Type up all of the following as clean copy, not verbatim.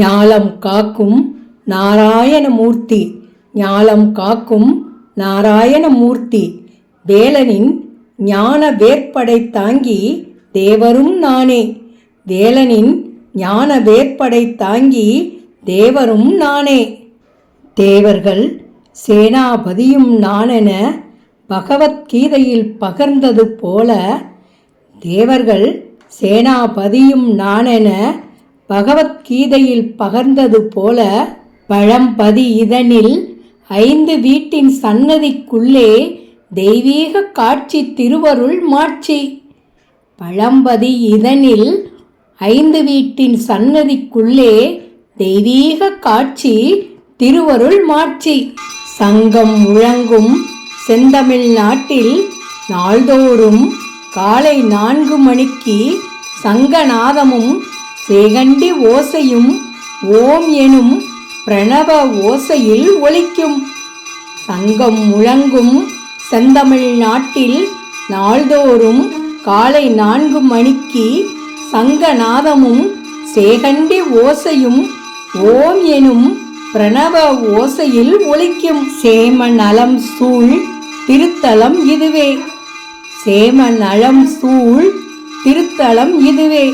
ஞாலம் காக்கும் நாராயணமூர்த்தி, ஞாலம் காக்கும் நாராயணமூர்த்தி. வேலனின் ஞான வேற்படை தாங்கி தேவரும் நானே, வேலனின் ஞான வேற்படை தாங்கி தேவரும் நானே. தேவர்கள் சேனாபதியும் நானென பகவத்கீதையில் பகர்ந்தது போல, தேவர்கள் சேனாபதியும் நானென பகவத்கீதையில் பகர்ந்தது போல, பழம்பதி இதனில் 5 வீட்டின் சன்னதிக்குள்ளே தெய்வீக காட்சி திருவருள் மாட்சி. பழம்பதி இதனில் 5 வீட்டின் சன்னதிக்குள்ளே தெய்வீக காட்சி திருவருள் மாட்சி. சங்கம் முழங்கும் செந்தமிழ் நாட்டில் நாள்தோறும் காலை 4 மணிக்கு சங்கநாதமும் சேகண்டி ஓசையும் ஓம் எனும் பிரணவ ஓசையில் ஒலிக்கும். சங்கம் முழங்கும் செந்தமிழ் நாட்டில் நாள்தோறும் காலை 4 மணிக்கு சங்கநாதமும் சேகண்டி ஓசையும் ஓம் எனும் பிரணவ ஓசையில் ஒலிக்கும். சேம நலம் சூழ் திருத்தலம் இதுவே, சேம நலம் சூழ் திருத்தலம் இதுவே.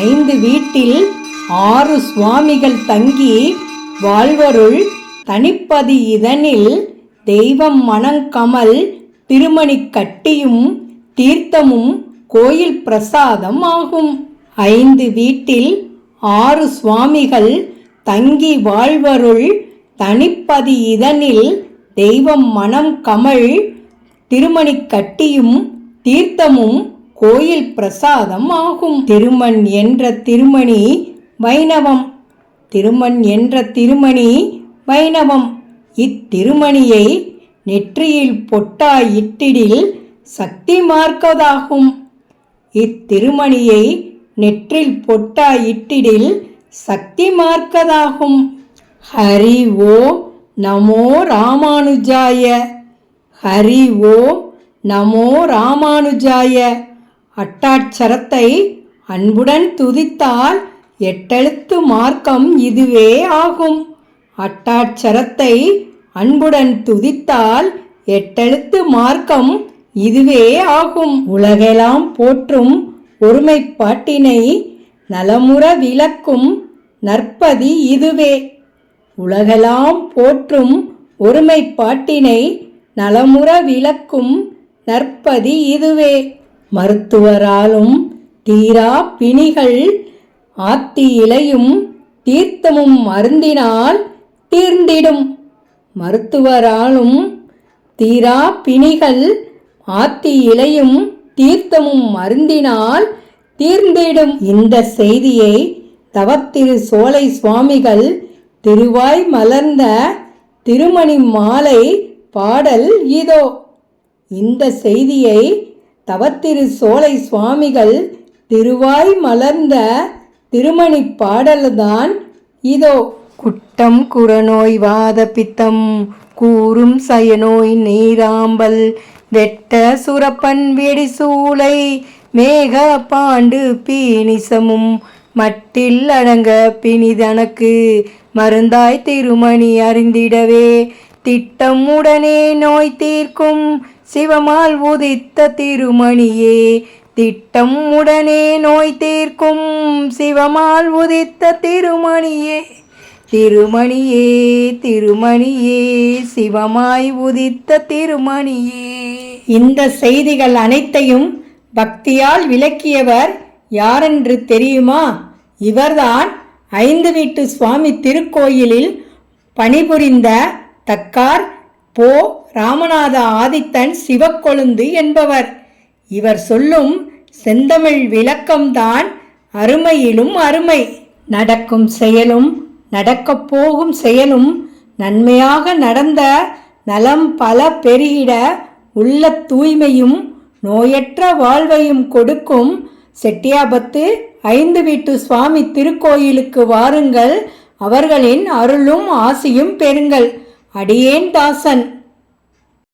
5 வீட்டில் 6 சுவாமிகள் தங்கி வாழ்வருள் தனிப்பதி இதனில் தெய்வம் மணங்கமல் திருமணி கட்டியும் தீர்த்தமும் கோயில் பிரசாதம் ஆகும். 5 வீட்டில் 6 சுவாமிகள் தங்கி வாழ்வருள் தனிப்பதி இதனில் தெய்வம் மனம் கமல் திருமணி கட்டியும் தீர்த்தமும் கோயில் பிரசாதம் ஆகும். திருமண் என்ற திருமணி வைணவம், திருமண் என்ற திருமணி வைணவம். இத்திருமணியை நெற்றியில் பொட்டாய் இட்டிடில் சக்தி மார்க்கதாகும். இத்திருமணியை நெற்றில் பொட்டாய் இட்டிடில் சக்தி மார்க்கதாகும். ஹரி ஓம் நமோ ராமானுஜாய, ஹரி ஓம் நமோ ராமானுஜாய. அட்டாட்சரத்தை அன்புடன் துதித்தால் 8 எழுத்து மார்க்கம் இதுவே ஆகும். அட்டாட்சரத்தை அன்புடன் துதித்தால் 8 எழுத்து மார்க்கம் இதுவே ஆகும். உலகெல்லாம் போற்றும் ஒருமைப்பாட்டினை நலமுற விளக்கும் நற்பதி இதுவே, உலகெல்லாம் போற்றும் ஒருமைப்பாட்டினை நலமுற விளக்கும் நற்பதி இதுவே. மருத்துவராலும் தீரா பிணிகள் ஆத்தி இலையும் தீர்த்தமும் அருந்தினால் தீர்ந்திடும். மருத்துவராலும் தீரா பிணிகள் ஆத்தி இலையும் தீர்த்தமும் அருந்தினால் தீர்ந்திடும். இந்த செய்தியை தவத்திரு சோலை சுவாமிகள் திருவாய் மலர்ந்த திருமணி மாலை பாடல் இதோ. இந்த செய்தியை தவத்திரு சோலை சுவாமிகள் திருவாய் மலர்ந்த திருமணி பாடல்தான் இதோ. குட்டம் குறநோய் வாத பித்தம் கூறும் சயநோய் நீராம்பல் வெட்ட சுரப்பன் வெடி சூளை மேக பாண்டு பீனிசமும் மட்டில் அடங்க பிணிதனக்கு மருந்தாய் திருமணி அறிந்திடவே திட்டம் உடனே நோய் தீர்க்கும் சிவமால் உதித்த திருமணியே. திட்டம் உடனே நோய் தீர்க்கும் சிவமால் உதித்த திருமணியே. திருமணியே திருமணியே சிவமாய் உதித்த திருமணியே. இந்த செய்திகள் அனைத்தையும் பக்தியால் விளக்கியவர் யாரென்று தெரியுமா? இவர்தான் 5 வீட்டு சுவாமி திருக்கோயிலில் பணிபுரிந்த தக்கார் போ ராமநாத ஆதித்தன் சிவக்கொழுந்து என்பவர். இவர் சொல்லும் செந்தமிழ் விளக்கம்தான் அருமையிலும் அருமை. நடக்கும் செயலும் நடக்கப் போகும் செயலும் நன்மையாக நடந்த நலம் பல பெருகிட உள்ள தூய்மையும் நோயற்ற வாழ்வையும் கொடுக்கும் செட்டியாபத்து 5 வீட்டு சுவாமி திருக்கோயிலுக்கு வாருங்கள், அவர்களின் அருளும் ஆசியும் பெறுங்கள். அடியேன் தாசன்.